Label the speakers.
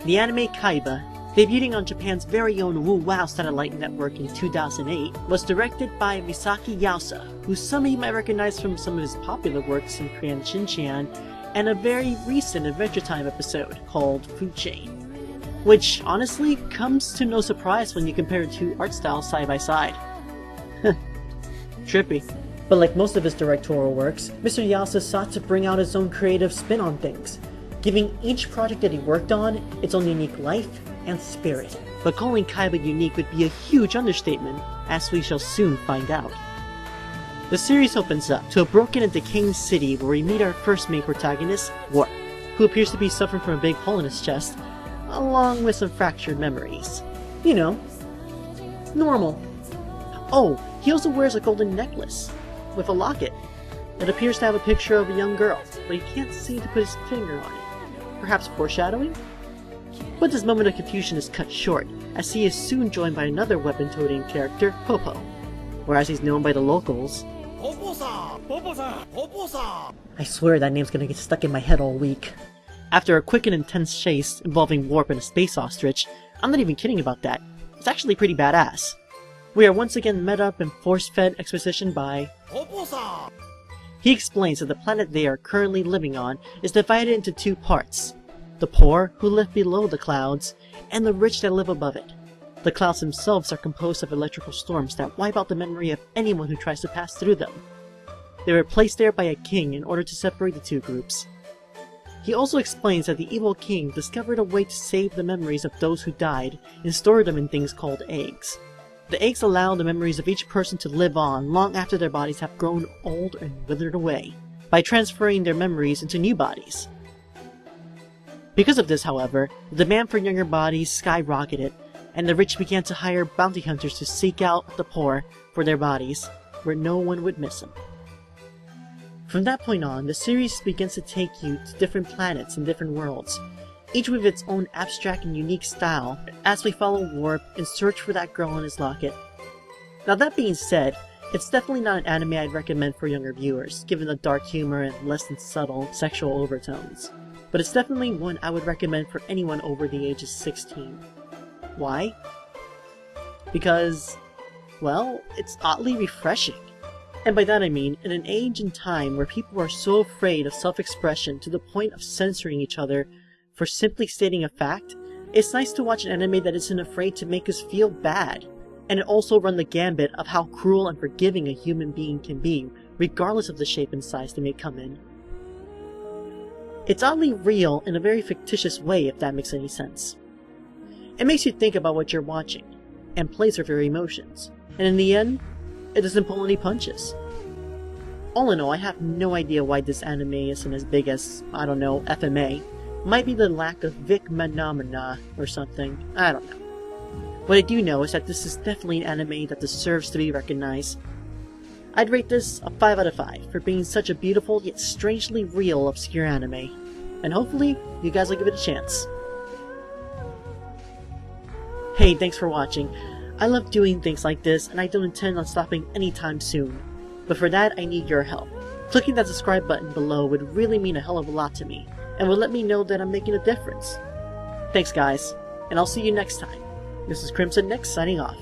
Speaker 1: The anime Kaiba, debuting on Japan's very own WoWow satellite network in 2008, was directed by Misaki Yausa, who some of you might recognize from some of his popular works in Crayon Shinchan, and a very recent Adventure Time episode called Food Chain, which honestly comes to no surprise when you compare the two art styles side by side. Trippy. But like most of his directorial works, Mr. Yausa sought to bring out his own creative spin on things, giving each project that he worked on its own unique life and spirit. But calling Kaiba unique would be a huge understatement, as we shall soon find out. The series opens up to a broken and decaying city where we meet our first main protagonist, Warp, who appears to be suffering from a big hole in his chest, along with some fractured memories. You know, normal. Oh, he also wears a golden necklace with a locket. It appears to have a picture of a young girl, but he can't seem to put his finger on it. Perhaps foreshadowing? But this moment of confusion is cut short, as he is soon joined by another weapon-toting character, Popo, or as he's known by the locals, I swear that name's gonna get stuck in my head all week. After a quick and intense chase involving Warp and a space ostrich, I'm not even kidding about that, it's actually pretty badass. We are once again met up and force-fed exposition by He explains that the planet they are currently living on is divided into two parts. The poor, who live below the clouds, and the rich that live above it. The clouds themselves are composed of electrical storms that wipe out the memory of anyone who tries to pass through them. They were placed there by a king in order to separate the two groups. He also explains that the evil king discovered a way to save the memories of those who died and store them in things called eggs. The eggs allow the memories of each person to live on long after their bodies have grown old and withered away, by transferring their memories into new bodies. Because of this, however, the demand for younger bodies skyrocketed, and the rich began to hire bounty hunters to seek out the poor for their bodies, where no one would miss them. From that point on, the series begins to take you to different planets and different worlds, each with its own abstract and unique style, as we follow Warp and search for that girl in his locket. Now that being said, it's definitely not an anime I'd recommend for younger viewers, given the dark humor and less than subtle sexual overtones. But it's definitely one I would recommend for anyone over the age of 16. Why? Because, well, it's oddly refreshing. And by that I mean, in an age and time where people are so afraid of self-expression to the point of censoring each other for simply stating a fact, it's nice to watch an anime that isn't afraid to make us feel bad, and it also run the gambit of how cruel and forgiving a human being can be, regardless of the shape and size they may come in. It's oddly real in a very fictitious way, if that makes any sense. It makes you think about what you're watching, and plays with your emotions, and in the end, it doesn't pull any punches. All in all, I have no idea why this anime isn't as big as, I don't know, FMA. Might be the lack of Vic Phenomena or something, I don't know. What I do know is that this is definitely an anime that deserves to be recognized. I'd rate this a 5 out of 5 for being such a beautiful yet strangely real obscure anime, and hopefully you guys will give it a chance. Hey, thanks for watching. I love doing things like this and I don't intend on stopping anytime soon, but for that I need your help. Clicking that subscribe button below would really mean a hell of a lot to me, and would let me know that I'm making a difference. Thanks guys, and I'll see you next time. This is Crimson Nick signing off.